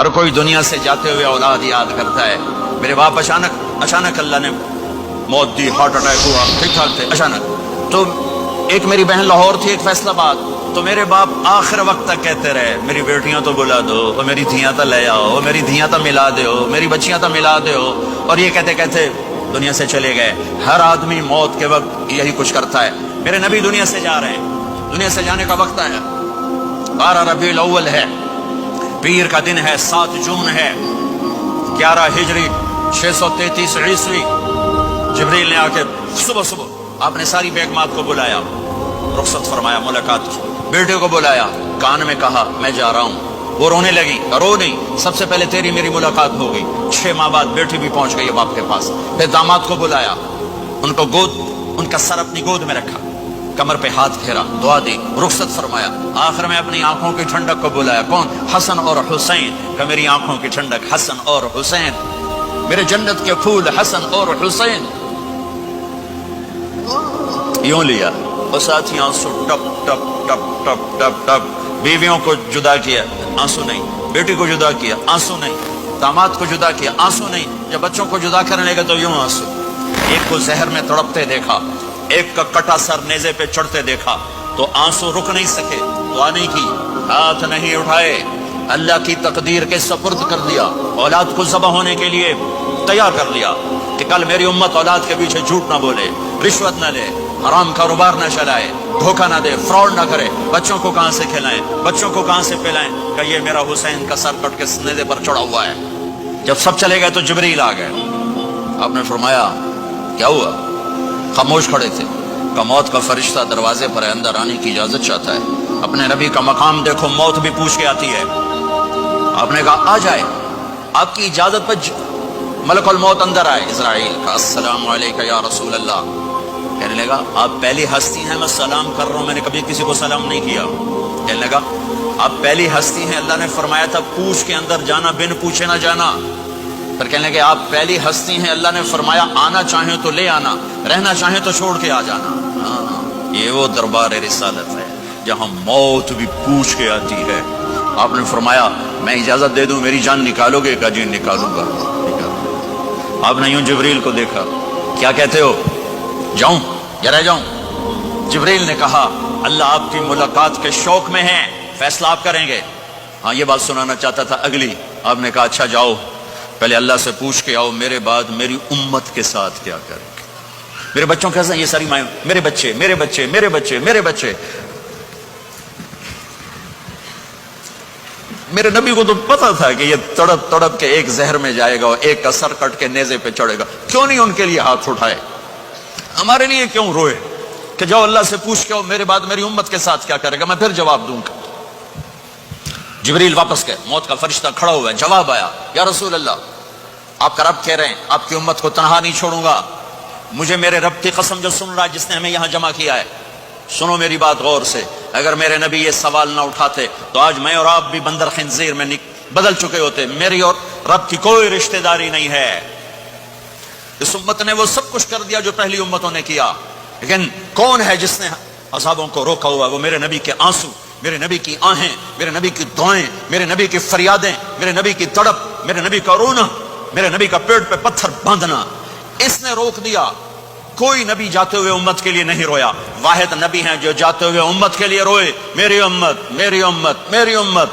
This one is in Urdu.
ہر کوئی دنیا سے جاتے ہوئے اولاد یاد کرتا ہے. میرے باپ اچانک اللہ نے موت دی, ہارٹ اٹیک ہوا, ٹھیک ٹھاک تھے, اچانک. تو ایک میری بہن لاہور تھی, ایک فیصل آباد. تو میرے باپ آخر وقت تک کہتے رہے میری بیٹیاں تو بلا دو, اور میری دھیاں تو لے آؤ, میری دھیاں تو ملا دو, میری بچیاں تو ملا دو. اور یہ کہتے کہتے دنیا سے چلے گئے. ہر آدمی موت کے وقت یہی کچھ کرتا ہے. میرے نبی دنیا سے جا رہے ہیں, دنیا سے جانے کا وقت آیا. 12 ربیع الاول ہے, پیر کا دن ہے, 7 جون ہے, 11 ہجری 633 عیسوی. جبریل نے آ کے صبح آپ نے ساری بیگمات کو بلایا, رخصت فرمایا, ملاقات کی. بیٹے کو بلایا, کان میں کہا میں جا رہا ہوں. وہ رونے لگی, رو نہیں, سب سے پہلے تیری میری ملاقات ہو گئی. 6 ماہ بعد بیٹی بھی پہنچ گئی باپ کے پاس. پھر داماد کو بلایا, ان کو ان کا سر اپنی گود میں رکھا, کمر پہ ہاتھ پھیرا, دعا دی, رخصت فرمایا. آخر میں اپنی آنکھوں کی ٹھنڈک کو بلایا. کون؟ حسن اور حسین. کہ میری آنکھوں کی ٹھنڈک حسن اور حسین, میرے جنت کے پھول حسن اور حسین. یوں لیا اور ساتھ ہی آنسو ٹپ ٹپ ٹپ ٹپ ٹپ ٹپ. بیویوں کو جدا کیا, آنسو نہیں. بیٹی کو جدا کیا, آنسو نہیں. داماد کو جدا کیا, آنسو نہیں. جب بچوں کو جدا کرنے لگے تو یوں آنسو. ایک کو زہر میں تڑپتے دیکھا, ایک کا کٹا سر نیزے پہ چڑھتے دیکھا, تو آنسو رک نہیں سکے, دعا نہیں کی, ہاتھ نہیں اٹھائے, اللہ کی تقدیر کے سپرد کر دیا. اولاد کو ذبح ہونے کے لیے تیار کر لیا کہ کل میری امت اولاد کے پیچھے جھوٹ نہ بولے, رشوت نہ لے, حرام کاروبار نہ چلائے, دھوکہ نہ دے, فراڈ نہ کرے. بچوں کو کہاں سے کھلائیں, بچوں کو کہاں سے پلائیں, کہ یہ میرا حسین کا سر کٹ کے نیزے پر چڑھا ہوا ہے. جب سب چلے گئے تو جبریل آ گئے. آپ نے فرمایا کیا ہوا؟ خاموش کھڑے تھے. کہ موت کا فرشتہ دروازے پر اندر آنے کی اجازت چاہتا ہے. اپنے نبی کا مقام دیکھو, موت بھی پوچھ کے آتی ہے. آپ نے کہا آ جائے, آپ کی اجازت پر ملک الموت اندر آئے. اسرائیل کا السلام علیکم یا رسول اللہ. کہنے لگا آپ پہلی ہستی ہیں, میں سلام کر رہا ہوں, میں نے کبھی کسی کو سلام نہیں کیا. کہنے لگا آپ پہلی ہستی ہیں, اللہ نے فرمایا تھا پوچھ کے اندر جانا, بن پوچھے نہ جانا. پھر کہنے لگے آپ پہلی ہستی ہیں, اللہ نے فرمایا آنا چاہیں تو لے آنا, رہنا چاہیں تو چھوڑ کے آ جانا. یہ وہ دربار رسالت ہے جہاں موت بھی پوچھ کے آتی ہے. آپ نے فرمایا میں اجازت دے دوں, میری جان نکالو گے؟ کہ جی نکالوں گا. آپ نے یوں جبریل کو دیکھا, کیا کہتے ہو, جاؤں یا رہ جاؤں؟ جبریل نے کہا اللہ آپ کی ملاقات کے شوق میں ہیں, فیصلہ آپ کریں گے. ہاں یہ بات سنانا چاہتا تھا اگلی. آپ نے کہا اچھا جاؤ, پہلے اللہ سے پوچھ کے آؤ میرے بعد میری امت کے ساتھ کیا کریں گے, میرے بچوں کیسے ہیں. یہ ساری مائیں, میرے بچے میرے بچے میرے بچے میرے بچے. میرے نبی کو تو پتا تھا کہ یہ تڑپ تڑپ کے ایک زہر میں جائے گا اور ایک کا سر کٹ کے نیزے پہ چڑھے گا. کیوں نہیں ان کے لیے ہاتھ اٹھائے, ہمارے لیے کیوں روئے کہ جاؤ اللہ سے پوچھ کے آؤ میرے بعد میری امت کے ساتھ کیا کرے گا, میں پھر جواب دوں گا. جبریل واپس گئے, موت کا فرشتہ کھڑا ہوا ہے. جواب آیا یا رسول اللہ آپ کا رب کہہ رہے ہیں آپ کی امت کو تنہا نہیں چھوڑوں گا. مجھے میرے رب کی قسم جو سن رہا ہے جس نے ہمیں یہاں جمع کیا ہے, سنو میری بات غور سے. اگر میرے نبی یہ سوال نہ اٹھاتے تو آج میں اور آپ بھی بندر خنزیر میں بدل چکے ہوتے. میری اور رب کی کوئی رشتہ داری نہیں ہے. اس امت نے وہ سب کچھ کر دیا جو پہلی امتوں نے کیا, لیکن کون ہے جس نے عذابوں کو روکا ہوا؟ وہ میرے نبی کے آنسو, میرے نبی کی آہیں, میرے نبی کی دعائیں, میرے نبی کی فریادیں, میرے نبی کی تڑپ, میرے نبی کا رونا, میرے نبی کا پیٹ پہ پتھر باندھنا, اس نے روک دیا. کوئی نبی جاتے ہوئے امت کے لیے نہیں رویا. واحد نبی ہیں جو جاتے ہوئے امت کے لیے روئے, میری امت میری امت میری امت.